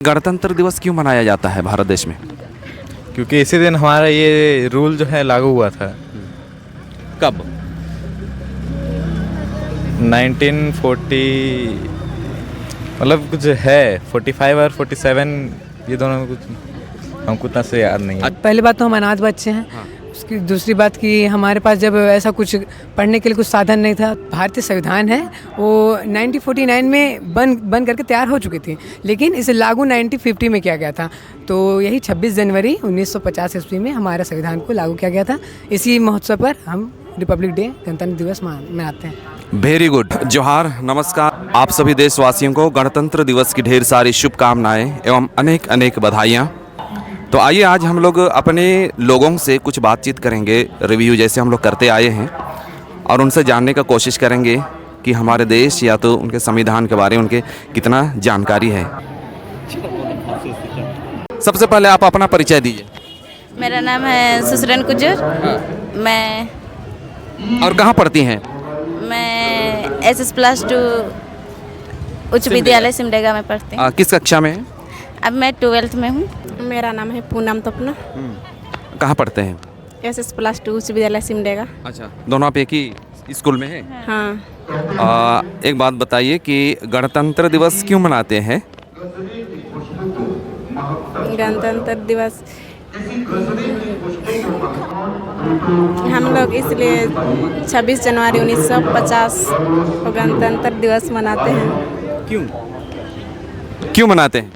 गणतंत्र दिवस क्यों मनाया जाता है भारत देश में? क्योंकि इसी दिन हमारा ये रूल जो है लागू हुआ था। कब? 1940 मतलब कुछ है 45 और 47, ये दोनों में कुछ हमको उतना से याद नहीं है। पहली बात तो हम अनाथ बच्चे हैं। उसकी दूसरी बात कि हमारे पास जब ऐसा कुछ पढ़ने के लिए कुछ साधन नहीं था। भारतीय संविधान है वो 1949 में बन करके तैयार हो चुकी थी, लेकिन इसे लागू 1950 में किया गया था। तो यही 26 जनवरी 1950 ईस्वी में हमारे संविधान को लागू किया गया था। इसी महोत्सव पर हम रिपब्लिक डे गणतंत्र दिवस मनाते हैं। Very good. जोहार, नमस्कार। आप सभी देशवासियों को गणतंत्र दिवस की ढेर सारी शुभकामनाएं एवं अनेक अनेक बधाइयाँ। तो आइए आज हम लोग अपने लोगों से कुछ बातचीत करेंगे, रिव्यू जैसे हम लोग करते आए हैं, और उनसे जानने का कोशिश करेंगे कि हमारे देश या तो उनके संविधान के बारे में उनके कितना जानकारी है। सबसे पहले आप अपना परिचय दीजिए। मेरा नाम है सुसरन कुजूर। मैं कहाँ पढ़ती हैं? मैं SS+2 उच्च विद्यालय सिमडेगा में पढ़ती हूँ। किस कक्षा में हैं? अब मैं 12th में हूँ। मेरा नाम है पूनम तपना। कहाँ पढ़ते हैं? SS+2 उच्च विद्यालय सिमडेगा। अच्छा, दोनों आप एक ही स्कूल में हैं? हाँ। एक बात बताइए कि गणतंत्र दिवस क्यों मनाते हैं? गणतंत्र दिवस हम लोग इसलिए 26 जनवरी 1950 को गणतंत्र दिवस मनाते हैं। क्यों मनाते हैं?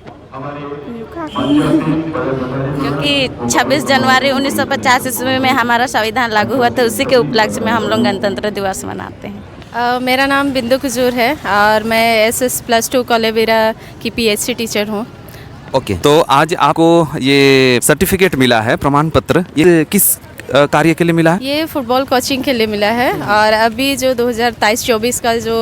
क्योंकि 26 जनवरी 1950 ईस्वी में हमारा संविधान लागू हुआ था, उसी के उपलक्ष्य में हम लोग गणतंत्र दिवस मनाते हैं। मेरा नाम बिंदु कुजूर है और मैं SS+2 कोलेविरा की PhD टीचर हूँ। ओके, तो आज आपको ये सर्टिफिकेट मिला है, प्रमाण पत्र, ये किस कार्य के लिए मिला है? ये फुटबॉल कोचिंग के लिए मिला है और अभी जो 2023-24 का जो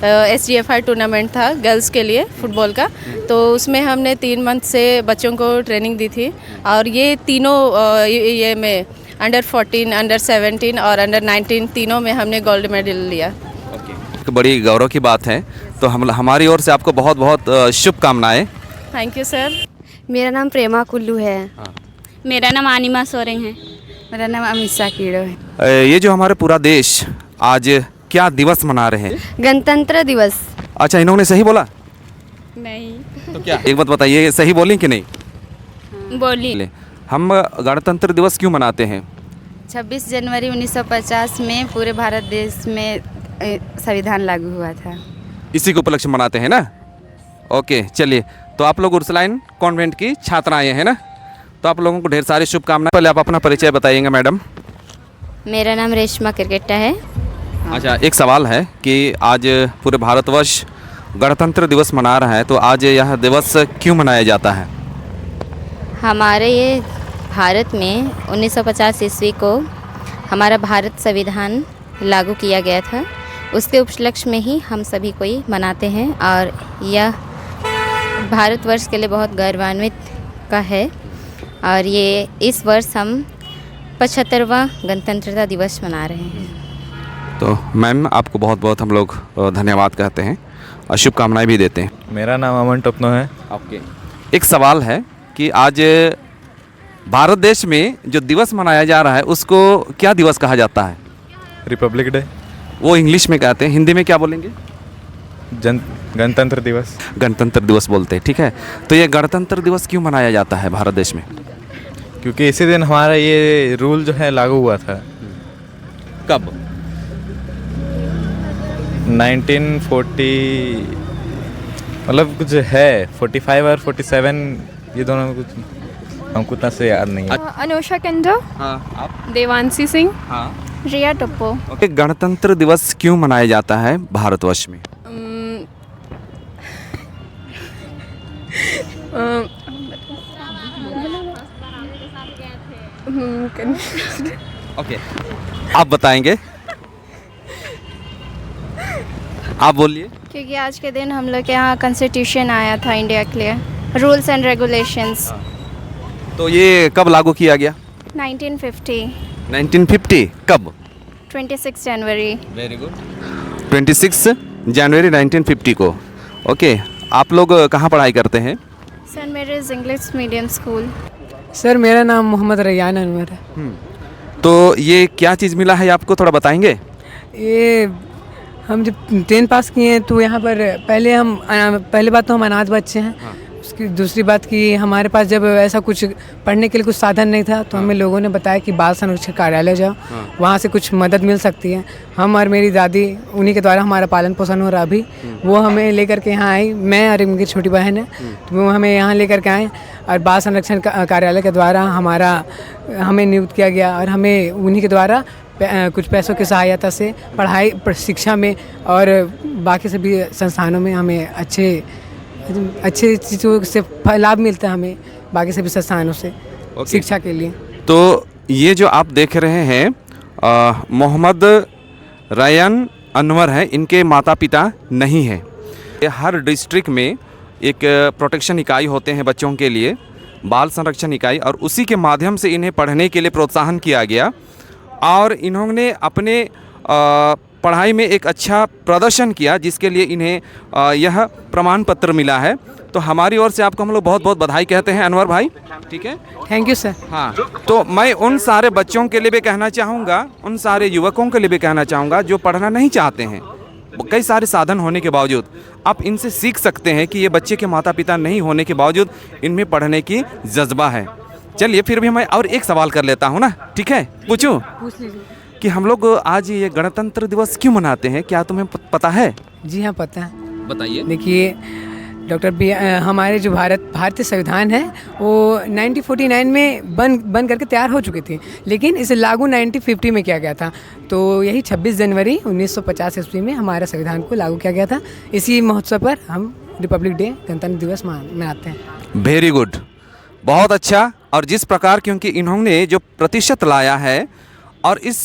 SDFI टूर्नामेंट था गर्ल्स के लिए फुटबॉल का, तो उसमें हमने 3 मंथ से बच्चों को ट्रेनिंग दी थी और ये तीनों ये में अंडर 14, अंडर 17 और अंडर 19 तीनों में हमने गोल्ड मेडल लिया। ओके, बड़ी गौरव की बात है। तो हमारी ओर से आपको बहुत बहुत शुभकामनाएं। Thank you sir. मेरा नाम प्रेमा कुल्लू है। मेरा नाम आनिमा सोरेंग है। मेरा नाम अमिशा कीड़ो है। ये जो हमारे पूरा देश आज क्या दिवस मना रहे हैं? गणतंत्र दिवस। अच्छा, इन्होंने सही बोला? नहीं। तो क्या एक बात बताइए, सही बोली कि नहीं? बोली। हम गणतंत्र दिवस क्यों मनाते हैं? 26 जनवरी 1950 में पूरे भारत देश में संविधान लागू हुआ था। इसी के उपलक्ष्य में मनाते हैं ना? ओके, चलिए। तो आप लोग उर्सुलाइन कॉन्वेंट की छात्राएं हैं ना, तो आप लोगों को ढेर सारी शुभकामनाएं। पहले आप अपना परिचय बताइएगा मैडम। मेरा नाम रेशमा क्रिकेटा है। अच्छा, एक सवाल है कि आज पूरे भारतवर्ष गणतंत्र दिवस मना रहा है, तो आज यह दिवस क्यों मनाया जाता है? हमारे ये भारत में 1950 ईस्वी को हमारा भारत संविधान लागू किया गया था, उसके उपलक्ष्य में ही हम सभी कोई मनाते हैं और यह भारतवर्ष के लिए बहुत गौरवान्वित का है। और ये इस वर्ष हम 75वां गणतंत्रता दिवस मना रहे हैं। तो मैम, आपको बहुत बहुत हम लोग धन्यवाद कहते हैं और शुभकामनाएं भी देते हैं। मेरा नाम अमन टपनो है। ओके, एक सवाल है कि आज भारत देश में जो दिवस मनाया जा रहा है उसको क्या दिवस कहा जाता है? Republic day. वो इंग्लिश में कहते हैं, हिंदी में क्या बोलेंगे? गणतंत्र दिवस। गणतंत्र दिवस बोलते हैं, ठीक है। तो ये गणतंत्र दिवस क्यों मनाया जाता है भारत देश में? क्योंकि इसी दिन हमारा ये रूल जो है लागू हुआ था। कब? 1940 मतलब कुछ है 45 और 47, ये दोनों में कुछ हमको उतना से याद नहीं है। अनुषा कंजो। हाँ, आप? देवांशी सिंह। हाँ। रिया टप्पो। ओके, गणतंत्र दिवस क्यों मनाया जाता है भारतवर्ष में? ओके, आप बताएंगे? आप बोलिए। क्योंकि आज के दिन हम लोग के यहाँ कॉन्स्टिट्यूशन आया था इंडिया के लिए, रूल्स एंड रेगुलेशंस। तो ये कब लागू किया गया? 1950। 1950 कब? 26 जनवरी। Very good. 26 जनवरी 1950 को। ओके, आप लोग कहाँ पढ़ाई करते हैं? Sir marriage English medium school. Sir मेरा नाम मोहम्मद रैयान अनवर है। तो ये क्या चीज़ मिला है आपको, थोड़ा बताएंगे? ये हम जब 10 पास किए हैं तो यहाँ पर पहले बात तो हम अनाथ बच्चे हैं। उसकी दूसरी बात कि हमारे पास जब ऐसा कुछ पढ़ने के लिए कुछ साधन नहीं था तो हमें लोगों ने बताया कि बाल संरक्षण कार्यालय जाओ, वहाँ से कुछ मदद मिल सकती है। हम और मेरी दादी, उन्हीं के द्वारा हमारा पालन पोषण हो रहा अभी, वो हमें लेकर के यहाँ आई। मैं और मेरी छोटी बहन है, तो वो हमें यहाँ लेकर के आए और बाल संरक्षण कार्यालय के द्वारा हमें नियुक्त किया गया और हमें उन्हीं के द्वारा कुछ पैसों की सहायता से पढ़ाई शिक्षा में और बाकी सभी संस्थानों में हमें अच्छे चीज़ों से लाभ मिलता है हमें बाकी सभी संस्थानों से शिक्षा के लिए। तो ये जो आप देख रहे हैं मोहम्मद रैयान अनवर हैं, इनके माता पिता नहीं हैं। हर डिस्ट्रिक्ट में एक प्रोटेक्शन इकाई होते हैं बच्चों के लिए, बाल संरक्षण इकाई, और उसी के माध्यम से इन्हें पढ़ने के लिए प्रोत्साहन किया गया और इन्होंने अपने पढ़ाई में एक अच्छा प्रदर्शन किया, जिसके लिए इन्हें यह प्रमाण पत्र मिला है। तो हमारी ओर से आपको हम लोग बहुत बहुत बधाई कहते हैं अनवर भाई, ठीक है? Thank you sir. हाँ, तो मैं उन सारे बच्चों के लिए भी कहना चाहूँगा, उन सारे युवकों के लिए भी कहना चाहूँगा जो पढ़ना नहीं चाहते हैं, कई सारे साधन होने के बावजूद आप इनसे सीख सकते हैं कि ये बच्चे के माता पिता नहीं होने के बावजूद इनमें पढ़ने की जज्बा है। चलिए फिर भी मैं और एक सवाल कर लेता हूँ ना, ठीक है? पूछूं? पूछ लीजिए। कि हम लोग आज ये गणतंत्र दिवस क्यों मनाते हैं, क्या तुम्हें पता है? जी हाँ पता है। बताइए। देखिए हमारे जो भारतीय संविधान है वो 1949 में बन करके तैयार हो चुकी थी, लेकिन इसे लागू 1950 में किया गया था। तो यही 26 जनवरी 1950 ईस्वी में हमारे संविधान को लागू किया गया था। इसी महोत्सव पर हम रिपब्लिक डे गणतंत्र दिवस मनाते हैं। वेरी गुड, बहुत अच्छा। और जिस प्रकार, क्योंकि इन्होंने जो प्रतिशत लाया है और इस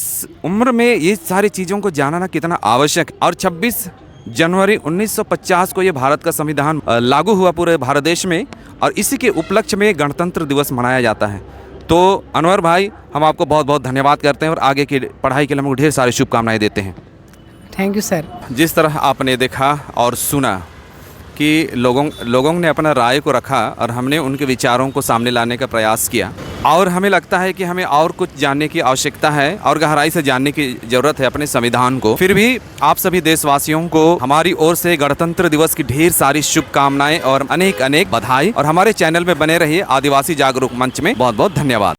उम्र में ये सारी चीज़ों को जानना कितना आवश्यक, और 26 जनवरी 1950 को ये भारत का संविधान लागू हुआ पूरे भारत देश में, और इसी के उपलक्ष्य में गणतंत्र दिवस मनाया जाता है। तो अनवर भाई, हम आपको बहुत बहुत धन्यवाद करते हैं और आगे की पढ़ाई के लिए हम ढेर सारी शुभकामनाएं देते हैं। Thank you sir. जिस तरह आपने देखा और सुना कि लोगों ने अपना राय को रखा और हमने उनके विचारों को सामने लाने का प्रयास किया, और हमें लगता है कि हमें और कुछ जानने की आवश्यकता है और गहराई से जानने की ज़रूरत है अपने संविधान को। फिर भी आप सभी देशवासियों को हमारी ओर से गणतंत्र दिवस की ढेर सारी शुभकामनाएं और अनेक अनेक बधाई, और हमारे चैनल में बने रहिए आदिवासी जागरूक मंच में। बहुत बहुत धन्यवाद।